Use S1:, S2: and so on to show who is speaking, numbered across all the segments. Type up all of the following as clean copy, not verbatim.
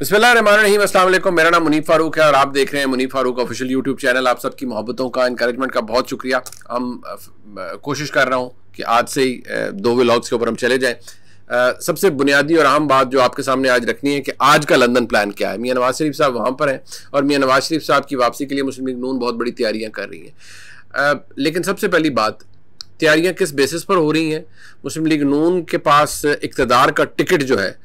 S1: बिस्मिल्लाहिर्रहमानिर्रहीम, अस्सलाम वालेकुम। मेरा नाम मुनीफ फारूक है और आप देख रहे हैं Munif Farooq official YouTube channel. आप सबकी मोहब्बतों का, इनकरेजमेंट का बहुत शुक्रिया। हम कोशिश कर रहा हूँ कि आज से ही दो व्लॉग्स के ऊपर हम चले जाएं। सबसे बुनियादी और अहम बात जो आपके सामने आज रखनी है कि आज का लंदन प्लान क्या है। मियां नवाज शरीफ साहब वहाँ पर हैं और मियां नवाज शरीफ साहब की वापसी के लिए मुस्लिम लीग नून बहुत बड़ी तैयारियाँ कर रही हैं। लेकिन सबसे पहली बात, तैयारियाँ किस बेसिस पर हो रही हैं? मुस्लिम लीग नून के पास इक़्तिदार का टिकट जो है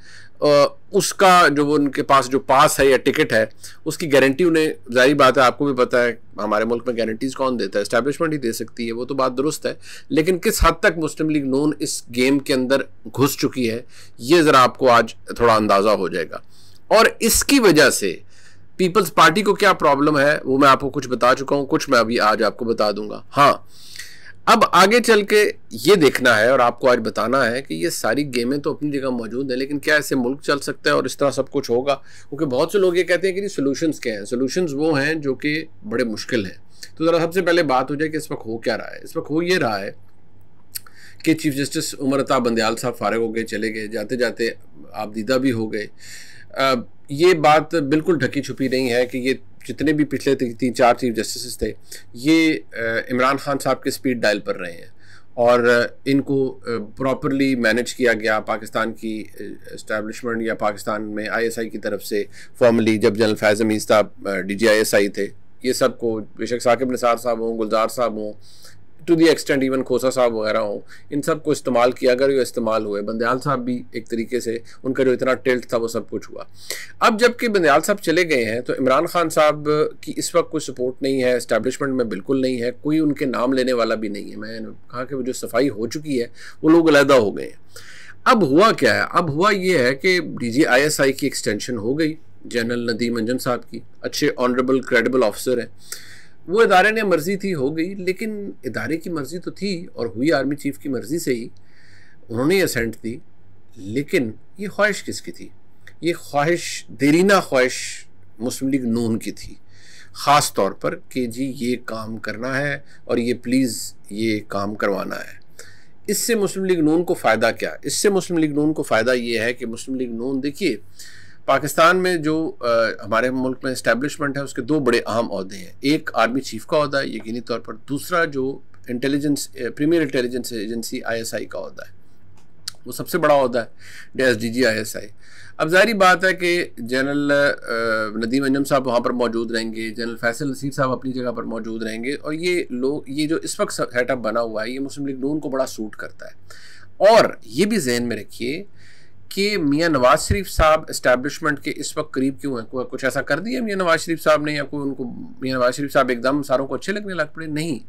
S1: उसका जो वो उनके पास जो पास है या टिकट है उसकी गारंटी उन्हें, जाहिर बात है आपको भी पता है हमारे मुल्क में गारंटीज कौन देता है, एस्टैब्लिशमेंट ही दे सकती है, वो तो बात दुरुस्त है। लेकिन किस हद तक मुस्लिम लीग नून इस गेम के अंदर घुस चुकी है ये ज़रा आपको आज थोड़ा अंदाज़ा हो जाएगा। और इसकी वजह से पीपल्स पार्टी को क्या प्रॉब्लम है वो मैं आपको कुछ बता चुका हूँ, कुछ मैं अभी आज आपको बता दूंगा। हाँ, अब आगे चल के ये देखना है और आपको आज बताना है कि ये सारी गेमें तो अपनी जगह मौजूद हैं, लेकिन क्या ऐसे मुल्क चल सकता है और इस तरह सब कुछ होगा? क्योंकि बहुत से लोग ये कहते हैं कि सोल्यूशंस क्या हैं। सोल्यूशंस वो हैं जो कि बड़े मुश्किल हैं। तो ज़रा सबसे पहले बात हो जाए कि इस वक्त हो क्या रहा है। इस वक्त हो ये रहा है कि चीफ जस्टिस उमर अता बंदयाल साहब फारिग हो गए, चले गए, जाते जाते आप दीदा भी हो गए। ये बात बिल्कुल ढकी छुपी नहीं है कि ये जितने भी पिछले 3-4 चीफ जस्टिस थे ये इमरान खान साहब के स्पीड डायल पर रहे हैं और इनको प्रॉपरली मैनेज किया गया पाकिस्तान की इस्टेब्लिशमेंट या पाकिस्तान में ISI की तरफ से। फॉर्मली जब जनरल फैज़ हमीद साहब DG ISI थे, ये सब को बेशक साकिब निसार साहब हों, गुलजार साहब हों, टू दी एक्सटेंट इवन खोसा साहब वगैरह हों, इन सब को इस्तेमाल किया। अगर ये इस्तेमाल हुए, बंदयाल साहब भी एक तरीके से उनका जो इतना टिल्ट था वो सब कुछ हुआ। अब जबकि बंदयाल साहब चले गए हैं तो इमरान खान साहब की इस वक्त कोई सपोर्ट नहीं है, इस्टेब्लिशमेंट में बिल्कुल नहीं है, कोई उनके नाम लेने वाला भी नहीं है। मैंने कहा कि वो जो सफाई हो चुकी है वो लोग अलहदा हो गए हैं। अब हुआ क्या है? अब हुआ ये है कि DG ISI की एक्सटेंशन हो गई जनरल नदीम अंजन साहब की। अच्छे ऑनरेबल क्रेडिबल ऑफिसर हैं, वो इदारे ने मर्ज़ी थी हो गई, लेकिन इदारे की मर्ज़ी तो थी और हुई आर्मी चीफ की मर्ज़ी से ही, उन्होंने असेंट दी। लेकिन ये ख्वाहिश किसकी थी? ये ख्वाहिश, देरीना ख्वाहिश मुस्लिम लीग नून की थी, ख़ास तौर पर कि जी ये काम करना है और ये प्लीज़ ये काम करवाना है। इससे मुस्लिम लीग नून को फ़ायदा क्या? इससे मुस्लिम लीग नून को फ़ायदा ये है कि मुस्लिम लीग नून, देखिए पाकिस्तान में जो हमारे मुल्क में इस्टेब्लिशमेंट है उसके दो बड़े अहम ओहदे हैं। एक आर्मी चीफ का ओहदा है यकीनी तौर पर, दूसरा जो intelligence premier intelligence agency ISI का ओहदा है, वो सबसे बड़ा ओहदा है DG ISI। अब जाहिर बात है कि जनरल नदीम अंजम साहब वहाँ पर मौजूद रहेंगे, जनरल फैसल नसीर साहब अपनी जगह पर मौजूद रहेंगे और ये लोग, ये जो इस वक्त सेटअप बना हुआ है ये मुस्लिम लीग नून को बड़ा सूट करता है। और ये भी जहन में रखिए कि मियां नवाज शरीफ साहब इस्टेब्लिशमेंट के इस वक्त करीब क्यों हैं? कुछ ऐसा कर दिया मियां नवाज शरीफ साहब ने या कोई उनको, मियां नवाज शरीफ साहब एकदम सारों को अच्छे लगने लग पड़े? नहीं।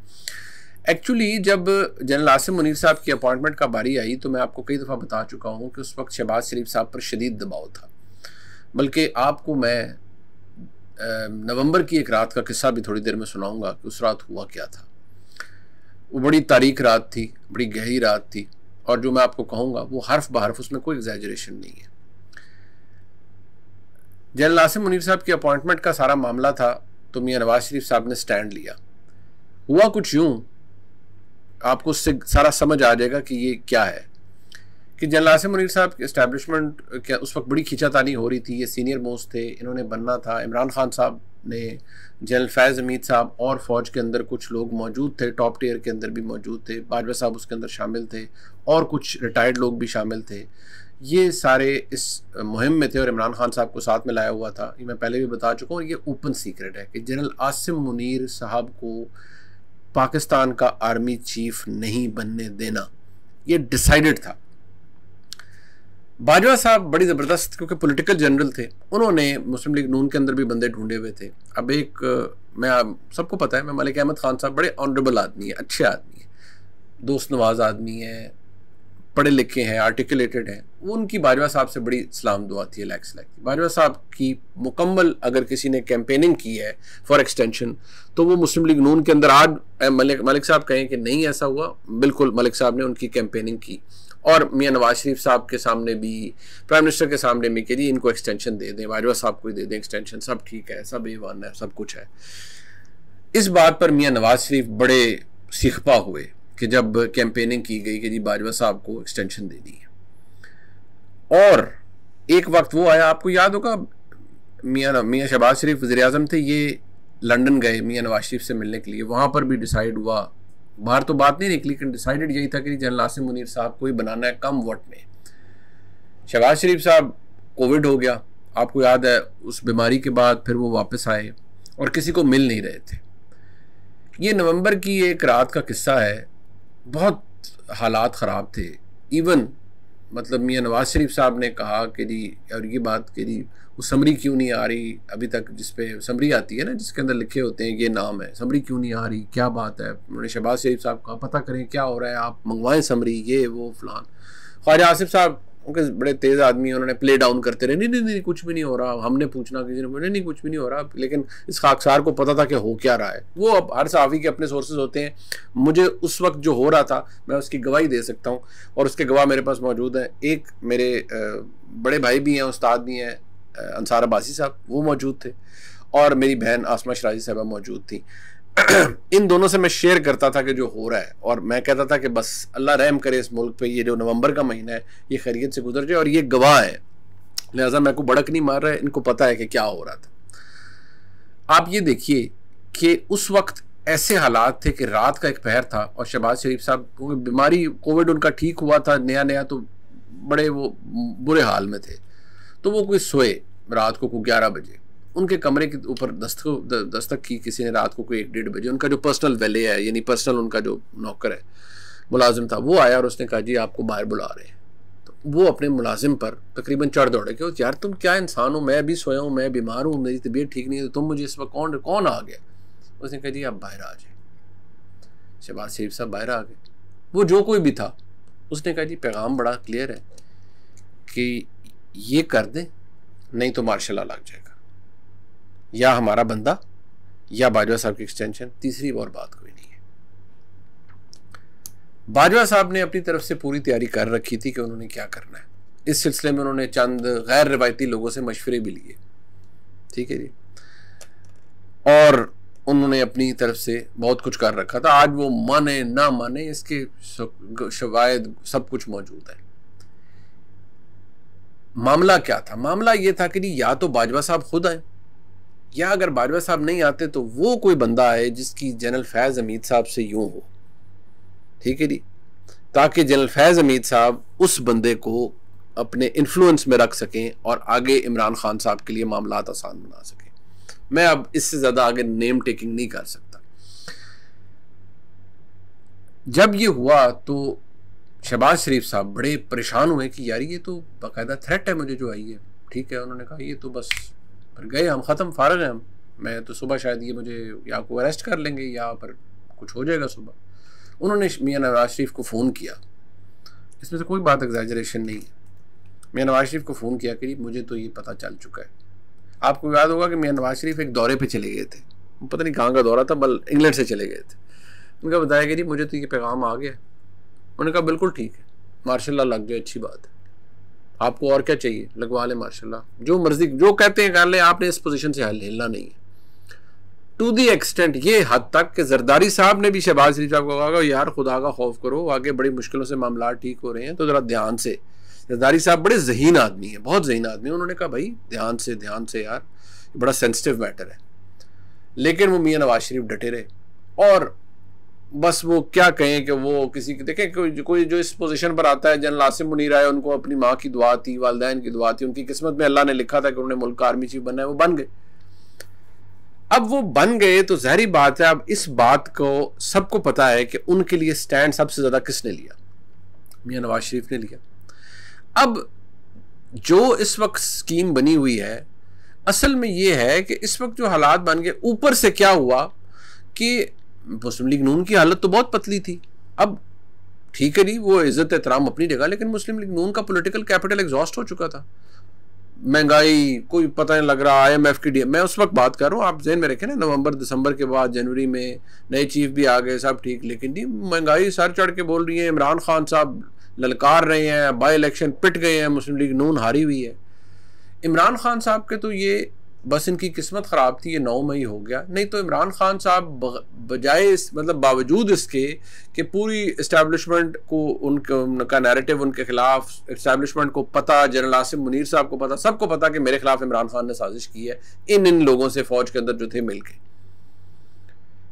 S1: एक्चुअली जब जनरल आसिम मुनीर साहब की अपॉइंटमेंट का बारी आई तो मैं आपको कई दफ़ा बता चुका हूँ कि उस वक्त शहबाज शरीफ साहब पर शदीद दबाव था। बल्कि आपको मैं नवंबर की एक रात का किस्सा भी थोड़ी देर में सुनाऊँगा कि उस रात हुआ क्या था। वो बड़ी तारीख रात थी, बड़ी गहरी रात थी और जो मैं आपको कहूँगा वो हर्फ बहर्फ, उसमें कोई एग्जैजरेशन नहीं है। जनरल आसिम मुनीर साहब की अपॉइंटमेंट का सारा मामला था तो मियां नवाज शरीफ साहब ने स्टैंड लिया। हुआ कुछ यूँ, आपको उससे सारा समझ आ जाएगा कि ये क्या है। कि जनरल आसिम मुनीर साहब की इस्टेब्लिशमेंट क्या उस वक्त बड़ी खींचातानी हो रही थी, ये सीनियर मोस्ट थे, इन्होंने बनना था। इमरान खान साहब ने, जनरल फैज़ हमीद साहब और फ़ौज के अंदर कुछ लोग मौजूद थे, टॉप टियर के अंदर भी मौजूद थे, बाजवा साहब उसके अंदर शामिल थे और कुछ रिटायर्ड लोग भी शामिल थे। ये सारे इस मुहिम में थे और इमरान खान साहब को साथ में लाया हुआ था। ये मैं पहले भी बता चुका हूँ, ये ओपन सीक्रेट है कि जनरल आसिम मुनीर साहब को पाकिस्तान का आर्मी चीफ नहीं बनने देना, ये डिसाइडेड था। बाजवा साहब बड़ी ज़बरदस्त, क्योंकि पॉलिटिकल जनरल थे, उन्होंने मुस्लिम लीग नून के अंदर भी बंदे ढूंढे हुए थे। अब एक मैं सबको पता है, मैं मलिक अहमद खान साहब बड़े ऑनरेबल आदमी है, अच्छे आदमी है, दोस्त नवाज आदमी है, पढ़े लिखे हैं, आर्टिकुलेटेड हैं। वो उनकी बाजवा साहब से बड़ी सलाम दुआ थी, लाइक बाजवा साहब की मुकम्मल अगर किसी ने कैंपेनिंग की है फॉर एक्सटेंशन तो वो मुस्लिम लीग नून के अंदर। आज मलिक साहब कहें कि नहीं ऐसा हुआ, बिल्कुल मलिक साहब ने उनकी कैंपेनिंग की और मियां नवाज शरीफ साहब के सामने भी, प्राइम मिनिस्टर के सामने भी कि जी इनको एक्सटेंशन दे दें, बाजवा साहब को ही दे दें एक्सटेंशन, सब ठीक है, सब A1 है, सब कुछ है। इस बात पर मियां नवाज शरीफ बड़े सिखपा हुए कि जब कैंपेनिंग की गई कि जी बाजवा साहब को एक्सटेंशन देनी है। और एक वक्त वो आया, आपको याद होगा मियाँ शहबाज शरीफ वज़ीर-ए-आज़म थे, ये लंदन गए मियाँ नवाज शरीफ से मिलने के लिए। वहाँ पर भी डिसाइड हुआ, बाहर तो बात नहीं निकली, लेकिन डिसाइडेड यही था कि जनरल आसिम मुनीर साहब को ही बनाना है कम वोट में। शहबाज शरीफ साहब कोविड हो गया, आपको याद है, उस बीमारी के बाद फिर वो वापस आए और किसी को मिल नहीं रहे थे। ये नवंबर की एक रात का किस्सा है, बहुत हालात ख़राब थे। इवन मतलब मियाँ नवाज शरीफ साहब ने कहा कि जी, और ये बात कि जी वो समरी क्यों नहीं आ रही अभी तक, जिस पे समरी आती है ना, जिसके अंदर लिखे होते हैं ये नाम है, समरी क्यों नहीं आ रही, क्या बात है। उन्होंने शहबाज शरीफ साहब कहा पता करें क्या हो रहा है, आप मंगवाएं समरी, ये वो फलान। ख्वाजा आसिफ साहब उनके बड़े तेज़ आदमी, उन्होंने प्ले डाउन करते रहे, नहीं नहीं नहीं कुछ भी नहीं हो रहा। हमने पूछना किसी ने, बोले नहीं कुछ भी नहीं हो रहा, लेकिन इस खाकसार को पता था कि हो क्या रहा है। वो अब हर सहाफ़ी के अपने सोर्सेज होते हैं, मुझे उस वक्त जो हो रहा था मैं उसकी गवाही दे सकता हूँ, और उसके गवाह मेरे पास मौजूद हैं। एक मेरे बड़े भाई भी हैं, उस्ताद भी हैं, अंसार अब्बासी साहब, वो मौजूद थे, और मेरी बहन आसमा शराजी साहबा मौजूद थी। इन दोनों से मैं शेयर करता था कि जो हो रहा है, और मैं कहता था कि बस अल्लाह रहम करे इस मुल्क पे, ये जो नवंबर का महीना है ये खैरियत से गुजर जाए, और ये गवाह है, लिहाजा मैं को बड़क नहीं मार रहा है, इनको पता है कि क्या हो रहा था। आप ये देखिए कि उस वक्त ऐसे हालात थे कि रात का एक पहर था, और शहबाज शरीफ साहब बीमारी कोविड उनका ठीक हुआ था नया नया, तो बड़े वो बुरे हाल में थे, तो वो कोई सोए रात को 11 बजे, उनके कमरे के ऊपर दस्तक की किसी ने रात को कोई 1-1:30 बजे। उनका जो पर्सनल वैले है, यानी पर्सनल उनका जो नौकर है, मुलाजिम था, वो आया और उसने कहा जी आपको बाहर बुला रहे हैं। तो वो अपने मुलाजिम पर तकरीबन चढ़ दौड़े कि यार तुम क्या इंसान हो, मैं भी सोया हूँ, मैं बीमार हूँ, मेरी तबीयत ठीक नहीं है, तो तुम मुझे इस वक्त कौन आ गया। उसने कहा जी आप बाहर आ जाए। शहबाज शरीफ साहब बाहर आ गए, वो जो कोई भी था, उसने कहा जी पैगाम बड़ा क्लियर है कि ये कर दें, नहीं तो मार्शल लॉ लग जाएगा, या हमारा बंदा या बाजवा साहब की एक्सटेंशन, तीसरी और बात कोई नहीं है। बाजवा साहब ने अपनी तरफ से पूरी तैयारी कर रखी थी कि उन्होंने क्या करना है। इस सिलसिले में उन्होंने चंद गैर रिवायती लोगों से मशवरे भी लिए, ठीक है जी, और उन्होंने अपनी तरफ से बहुत कुछ कर रखा था। आज वो माने ना माने इसके शवायद सब कुछ मौजूद है। मामला क्या था? मामला ये था कि या तो बाजवा साहब खुद आए, या अगर बाजवा साहब नहीं आते तो वो कोई बंदा आए जिसकी जनरल फैज़ हमीद साहब से यूं हो, ठीक है जी, ताकि जनरल फैज़ हमीद साहब उस बंदे को अपने इन्फ्लुएंस में रख सकें और आगे इमरान खान साहब के लिए मामलात आसान बना सकें। मैं अब इससे ज़्यादा आगे नेम टेकिंग नहीं कर सकता। जब ये हुआ तो शहबाज शरीफ साहब बड़े परेशान हुए कि यार ये तो बाकायदा थ्रेट है मुझे जो आई है, ठीक है। उन्होंने कहा ये तो बस पर गए हम, ख़त्म, फारग हैं हम, मैं तो सुबह शायद ये मुझे या को अरेस्ट कर लेंगे या पर कुछ हो जाएगा सुबह। उन्होंने मियाँ नवाज शरीफ को फ़ोन किया, इसमें से कोई बात एग्जैजरेशन नहीं है। मियाँ नवाज शरीफ को फ़ोन किया कि मुझे तो ये पता चल चुका है। आपको याद होगा कि मियाँ नवाज शरीफ एक दौरे पे चले गए थे, पता नहीं कहाँ का दौरा था, बल इंग्लैंड से चले गए थे। उनका बताया कि जी मुझे तो ये पैगाम आ गया। उन्होंने कहा बिल्कुल ठीक है, मार्शल लॉ लग जाए, अच्छी बात है, आपको और क्या चाहिए, लगवा लें मार्शल लॉ, जो मर्जी जो कहते हैं कर लें, आपने इस पोजीशन से हिलना नहीं है। टू दी एक्सटेंट ये हद तक कि जरदारी साहब ने भी शहबाज शरीफ साहब को कहा यार खुदा का खौफ करो, आगे बड़ी मुश्किलों से मामला ठीक हो रहे हैं तो ज़रा ध्यान से। जरदारी साहब बड़े ज़हीन आदमी है, बहुत ज़हीन आदमी। उन्होंने कहा भाई ध्यान से यार, बड़ा सेंसिटिव मैटर है। लेकिन वो मियाँ नवाज शरीफ डटे रहे, और बस वो क्या कहें कि वो किसी की देखें कोई जो इस पोजीशन पर आता है, जनरल आसिम मुनीर आए, उनको अपनी माँ की दुआ थी, वालिदैन की दुआ थी, उनकी किस्मत में अल्लाह ने लिखा था कि उन्होंने मुल्क का आर्मी चीफ बनना है, वो बन गए। अब वो बन गए तो ज़ाहिरी बात है, अब इस बात को सबको पता है कि उनके लिए स्टैंड सबसे ज़्यादा किसने लिया, मियाँ नवाज शरीफ ने लिया। अब जो इस वक्त स्कीम बनी हुई है, असल में ये है कि इस वक्त जो हालात बन गए, ऊपर से क्या हुआ कि मुस्लिम लीग नून की हालत तो बहुत पतली थी। अब ठीक है जी, वो इज्जत एहतराम अपनी जगह, लेकिन मुस्लिम लीग नून का पॉलिटिकल कैपिटल एग्जॉस्ट हो चुका था। महंगाई कोई पता नहीं लग रहा, IMF की मैं उस वक्त बात कर रहा हूँ, आप ज़हन में रखें ना, नवंबर दिसंबर के बाद जनवरी में नए चीफ भी आ गए, सब ठीक, लेकिन जी महंगाई सर चढ़ के बोल रही है। इमरान खान साहब ललकार रहे हैं, बाई इलेक्शन पिट गए हैं, मुस्लिम लीग नून हारी हुई है। इमरान खान साहब के तो ये बस इनकी किस्मत ख़राब थी, ये 9 मई हो गया। नहीं तो इमरान खान साहब बजाय मतलब बावजूद इसके कि पूरी इस्टेब्लिशमेंट को उनका नैरेटिव उनके खिलाफ, इस्टेब्लिशमेंट को पता, जनरल आसिम मुनीर साहब को पता, सबको पता कि मेरे खिलाफ इमरान खान ने साजिश की है इन लोगों से, फौज के अंदर जो थे मिलके,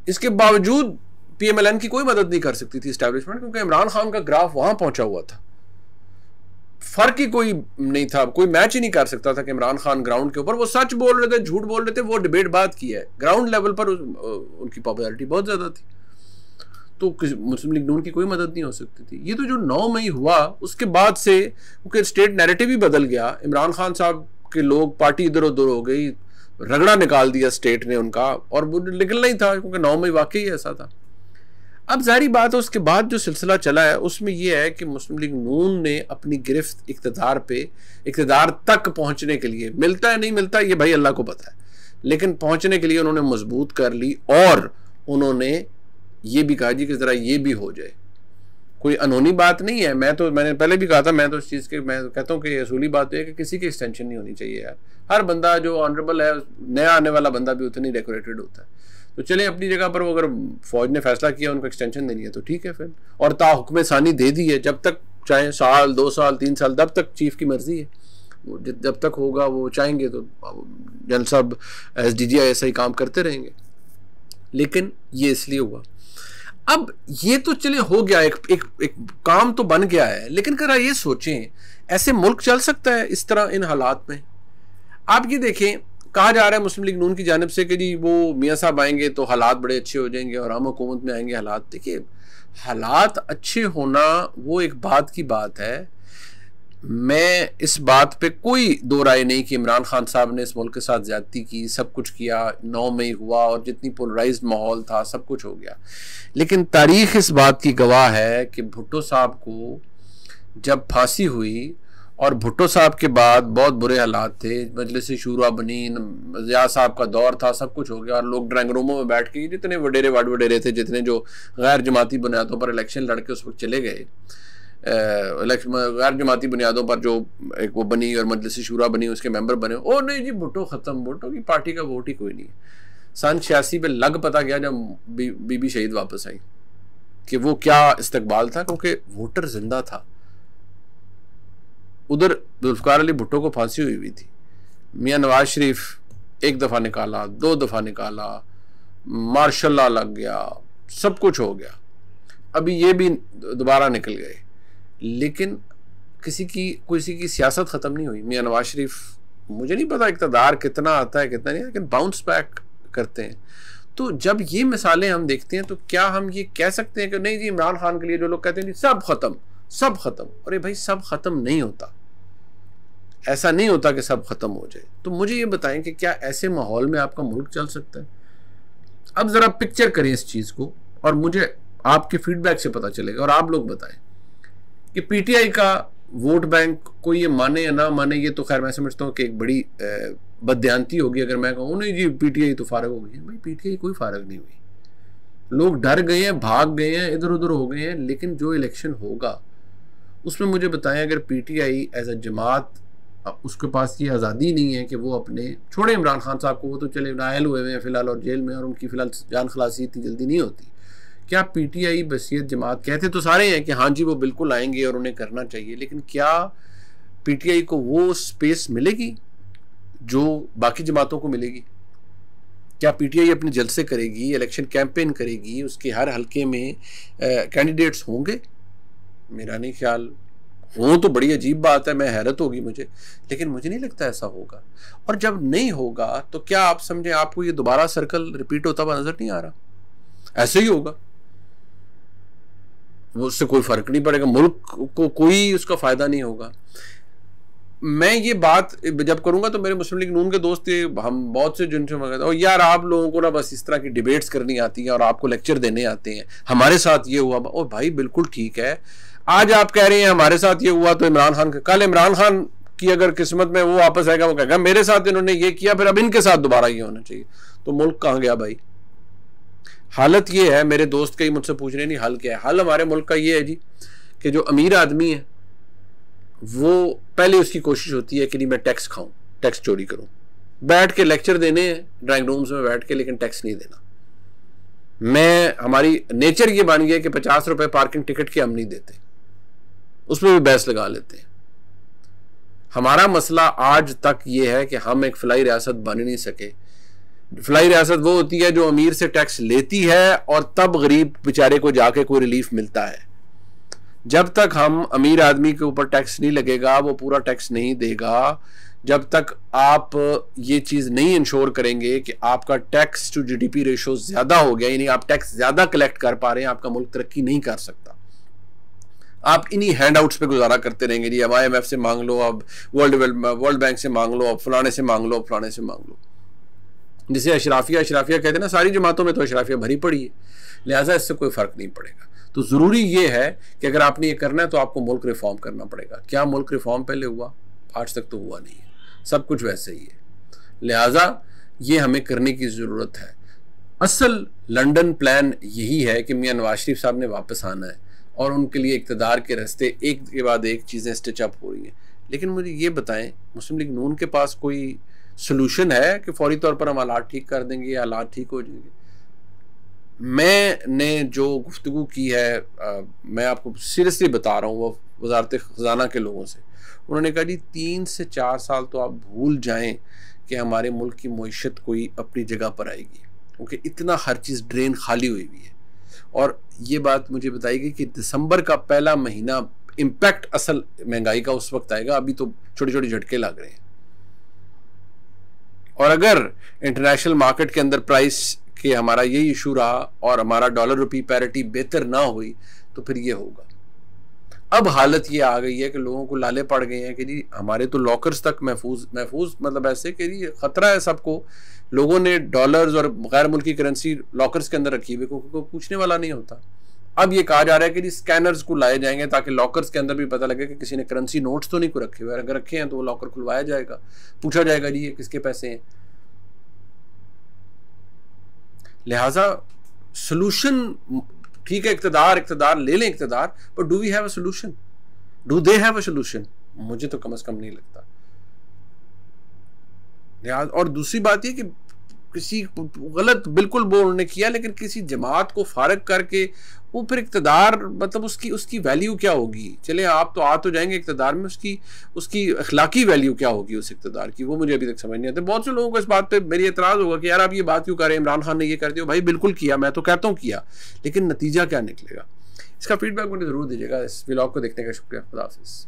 S1: इसके बावजूद PMLN की कोई मदद नहीं कर सकती थी इस्टेब्लिशमेंट, क्योंकि इमरान खान का ग्राफ वहां पहुंचा हुआ था। फर्क ही कोई नहीं था, कोई मैच ही नहीं कर सकता था कि इमरान खान ग्राउंड के ऊपर, वो सच बोल रहे थे, झूठ बोल रहे थे, वो डिबेट बात की है। ग्राउंड लेवल पर उनकी पॉपुलैरिटी बहुत ज्यादा थी, तो मुस्लिम लीग नून की कोई मदद नहीं हो सकती थी। ये तो जो 9 मई हुआ उसके बाद से क्योंकि स्टेट नैरेटिव ही बदल गया, इमरान खान साहब के लोग, पार्टी इधर उधर हो गई, रगड़ा निकाल दिया स्टेट ने उनका, और वो निकलना ही था क्योंकि 9 मई वाकई ऐसा था। अब जारी बात है उसके बाद जो सिलसिला चला है उसमें यह है कि मुस्लिम लीग नून ने अपनी गिरफ्त इक़्तिदार तक पहुंचने के लिए, मिलता है नहीं मिलता ये भाई अल्लाह को पता है, लेकिन पहुंचने के लिए उन्होंने मजबूत कर ली, और उन्होंने ये भी कहा जी कि जरा ये भी हो जाए। कोई अनहोनी बात नहीं है, मैंने पहले भी कहा था, मैं तो इस चीज़ के मैं कहता हूँ कि असूली बात है कि किसी की एक्सटेंशन नहीं होनी चाहिए यार। हर बंदा जो ऑनरेबल है, नया आने वाला बंदा भी उतनी डेकोरेटेड होता है। तो चले अपनी जगह पर, वो अगर फौज ने फैसला किया उनको एक्सटेंशन देनी है तो ठीक है फिर, और ता हुक्म सानी दे दी है, जब तक चाहे साल 2 साल 3 साल, तब तक चीफ की मर्जी है, वो जब तक होगा वो चाहेंगे तो जनरल साहब SDG ऐसा ही काम करते रहेंगे। लेकिन ये इसलिए हुआ, अब ये तो चले हो गया, एक काम तो बन गया है, लेकिन जरा ये सोचें ऐसे मुल्क चल सकता है इस तरह इन हालात में? आप ये देखें, कहा जा रहा है मुस्लिम लीग नून की जानिब से कि जी वो मियाँ साहब आएंगे तो हालात बड़े अच्छे हो जाएंगे और हम हुकूमत में आएंगे हालात। देखिए, हालात अच्छे होना वो एक बात की बात है, मैं इस बात पे कोई दो राय नहीं कि इमरान खान साहब ने इस मुल्क के साथ ज्यादती की, सब कुछ किया, 9 मई हुआ और जितनी पोलराइज्ड माहौल था सब कुछ हो गया। लेकिन तारीख इस बात की गवाह है कि भुट्टो साहब को जब फांसी हुई और भुट्टो साहब के बाद बहुत बुरे हालात थे, मजलिस शूरा बनी, ज़िया साहब का दौर था, सब कुछ हो गया, और लोग ड्राइंग रूमों में बैठ के जितने वडेरे थे, जितने जो गैर जमाती बुनियादों पर इलेक्शन लड़के उस वक्त चले गए, गैर जमाती बुनियादों पर जो एक वो बनी और मजलिस शूरा बनी, उसके मेंबर बने, ओ नहीं जी भुट्टो ख़त्म, भुट्टो की पार्टी का वोट ही कोई नहीं है। सन 86 पे लग पता गया जब बीबी शहीद वापस आई कि वो क्या इस्तकबाल था, क्योंकि वोटर जिंदा था। उधर जुल्फ़िकार अली भुट्टो को फांसी हुई थी, मियाँ नवाज शरीफ 1 दफ़ा निकाला, 2 दफ़ा निकाला, मार्शल लॉ लग गया, सब कुछ हो गया, अभी ये भी दोबारा निकल गए, लेकिन किसी की सियासत ख़त्म नहीं हुई। मियाँ नवाज शरीफ, मुझे नहीं पता इक़्तिदार कितना आता है कितना नहीं, लेकिन बाउंस बैक करते हैं। तो जब ये मिसालें हम देखते हैं तो क्या हम ये कह सकते हैं कि नहीं जी इमरान खान के लिए जो लोग कहते हैं सब ख़त्म सब ख़त्म? अरे भाई, सब ख़त्म नहीं होता, ऐसा नहीं होता कि सब ख़त्म हो जाए। तो मुझे ये बताएं कि क्या ऐसे माहौल में आपका मुल्क चल सकता है? अब ज़रा पिक्चर करें इस चीज़ को, और मुझे आपके फीडबैक से पता चलेगा, और आप लोग बताएं कि PTI का वोट बैंक कोई ये माने या ना माने, ये तो खैर मैं समझता हूँ कि एक बड़ी बदयांती होगी अगर मैं कहूँ नहीं जी PTI तो फारग हो गई है। भाई PTI कोई फारग नहीं हुई, लोग डर गए हैं, भाग गए हैं, इधर उधर हो गए हैं, लेकिन जो इलेक्शन होगा उसमें मुझे बताएं अगर PTI एज अ जमात, उसके पास ये आज़ादी नहीं है कि वो अपने, छोड़े इमरान खान साहब को, वो तो चले नायल हुए हैं फ़िलहाल और जेल में, और उनकी फ़िलहाल जान खलासी इतनी जल्दी नहीं होती। क्या PTI बसीयत जमात, कहते तो सारे हैं कि हाँ जी वो बिल्कुल आएंगे और उन्हें करना चाहिए, लेकिन क्या PTI को वो स्पेस मिलेगी जो बाकी जमातों को मिलेगी? क्या PTI अपने जलसे करेगी, इलेक्शन कैंपेन करेगी, उसके हर हल्के में कैंडिडेट्स होंगे? मेरा नहीं ख्याल। हो तो बड़ी अजीब बात है, मैं हैरत होगी मुझे, लेकिन मुझे नहीं लगता ऐसा होगा। और जब नहीं होगा तो क्या आप समझें आपको ये दोबारा सर्कल रिपीट होता हुआ नजर नहीं आ रहा? ऐसे ही होगा, उससे कोई फर्क नहीं पड़ेगा, मुल्क को कोई उसका फायदा नहीं होगा। मैं ये बात जब करूंगा तो मेरे मुस्लिम लीग नून के दोस्त, हम बहुत से जिनसे मैं कहता हूँ यार आप लोगों को ना बस इस तरह की डिबेट्स करनी आती हैं और आपको लेक्चर देने आते हैं, हमारे साथ ये हुआ। ओ भाई बिल्कुल ठीक है, आज आप कह रहे हैं हमारे साथ ये हुआ तो इमरान खान, कल इमरान खान की अगर किस्मत में वो वापस आएगा, वो कहेगा मेरे साथ इन्होंने ये किया, फिर अब इनके साथ दोबारा ये होना चाहिए। तो मुल्क कहाँ गया भाई? हालत ये है, मेरे दोस्त कई मुझसे पूछ रहे नहीं हल क्या है। हल हमारे मुल्क का ये है जी कि जो अमीर आदमी है वो पहले उसकी कोशिश होती है कि नहीं मैं टैक्स खाऊं, टैक्स चोरी करूं, बैठ के लेक्चर देने ड्राइंग रूम्स में बैठ के, लेकिन टैक्स नहीं देना। हमारी नेचर ये बन गया कि 50 रुपए पार्किंग टिकट के हम नहीं देते, उसमें भी बहस लगा लेते हैं। हमारा मसला आज तक ये है कि हम एक फलाई रियासत बन नहीं सके। फलाई रियासत वो होती है जो अमीर से टैक्स लेती है और तब गरीब बेचारे को जाके कोई रिलीफ मिलता है। जब तक हम अमीर आदमी के ऊपर टैक्स नहीं लगेगा, वो पूरा टैक्स नहीं देगा, जब तक आप ये चीज नहीं इंश्योर करेंगे कि आपका टैक्स टू जीडीपी रेशो ज्यादा हो गया, यानी आप टैक्स ज्यादा कलेक्ट कर पा रहे हैं, आपका मुल्क तरक्की नहीं कर सकता। आप इन्हीं हैंडआउट्स पे गुजारा करते रहेंगे जी, अब IMF से मांग लो, अब वर्ल्ड बैंक से मांग लो, अब फलाने से मांग लो, अब फलाने से मांग लो। जिसे अशराफिया कहते हैं ना, सारी जमातों में तो अशराफिया भरी पड़ी है, लिहाजा इससे कोई फर्क नहीं पड़ेगा। तो जरूरी ये है कि अगर आपने ये करना है तो आपको मुल्क रिफॉर्म करना पड़ेगा। क्या मुल्क रिफॉर्म पहले हुआ? आज तक तो हुआ नहीं है, सब कुछ वैसे ही है। लिहाजा ये हमें करने की जरूरत है। असल लंदन प्लान यही है कि मियां नवाज शरीफ साहब ने वापस आना है और उनके लिए इक़्तिदार के रास्ते एक के बाद एक चीज़ें स्टिच अप हो रही हैं। लेकिन मुझे ये बताएं, मुस्लिम लीग नून के पास कोई सोल्यूशन है कि फौरी तौर पर हम हालात ठीक कर देंगे या हालात ठीक हो जाएंगे? मैंने जो गुफ्तगू की है, मैं आपको सीरियसली बता रहा हूँ, वो वजारत ख़जाना के लोगों से, उन्होंने कहा जी 3 से 4 साल तो आप भूल जाएं कि हमारे मुल्क की मईशत कोई अपनी जगह पर आएगी, क्योंकि इतना हर चीज़ ड्रेन खाली हुई हुई है। और ये बात मुझे बताई गई कि दिसंबर का पहला महीना इम्पैक्ट असल महंगाई का उस वक्त आएगा, अभी तो छोटे छोटे झटके लग रहे हैं। और अगर इंटरनेशनल मार्केट के अंदर प्राइस के हमारा यही इशू रहा और हमारा डॉलर रुपी पैरिटी बेहतर ना हुई तो फिर ये होगा। अब हालत ये आ गई है कि लोगों को लाले पड़ गए हैं कि जी हमारे तो लॉकर्स तक महफूज मतलब ऐसे कि जी खतरा है सबको। लोगों ने डॉलर्स और गैर मुल्की करेंसी लॉकर्स के अंदर रखी हुई, क्योंकि कोई पूछने वाला नहीं होता। अब ये कहा जा रहा है कि जी स्कैनर्स को लाए जाएंगे ताकि लॉकर्स के अंदर भी पता लगे कि किसी ने करेंसी नोट्स तो नहीं को रखे हुए, अगर रखे हैं तो वो लॉकर खुलवाया जाएगा, पूछा जाएगा जी ये किसके पैसे हैं। लिहाजा सोल्यूशन ठीक है, इक़्तिदार ले लें इक़्तिदार, but do we have a solution? Do they have a solution? मुझे तो कम से कम नहीं लगता। और दूसरी बात ये कि किसी गलत बिल्कुल वो उन्होंने किया, लेकिन किसी जमात को फारग करके वो फिर इक़्तिदार मतलब उसकी वैल्यू क्या होगी? चले आप तो आ तो जाएंगे इक़्तिदार में, उसकी अखलाकी वैल्यू क्या होगी उस इक़्तिदार की? वो मुझे अभी तक समझ नहीं आता। बहुत से लोगों को इस बात पे मेरी एतराज़ होगा कि यार आप ये बात क्यों कर रहे हैं, इमरान खान ने ये कर दिया। भाई बिल्कुल किया, मैं तो कहता हूँ किया, लेकिन नतीजा क्या निकलेगा? इसका फीडबैक मुझे ज़रूर दीजिएगा। इस व्लॉग को देखने का शुक्रिया। खुदा हाफ़िज़।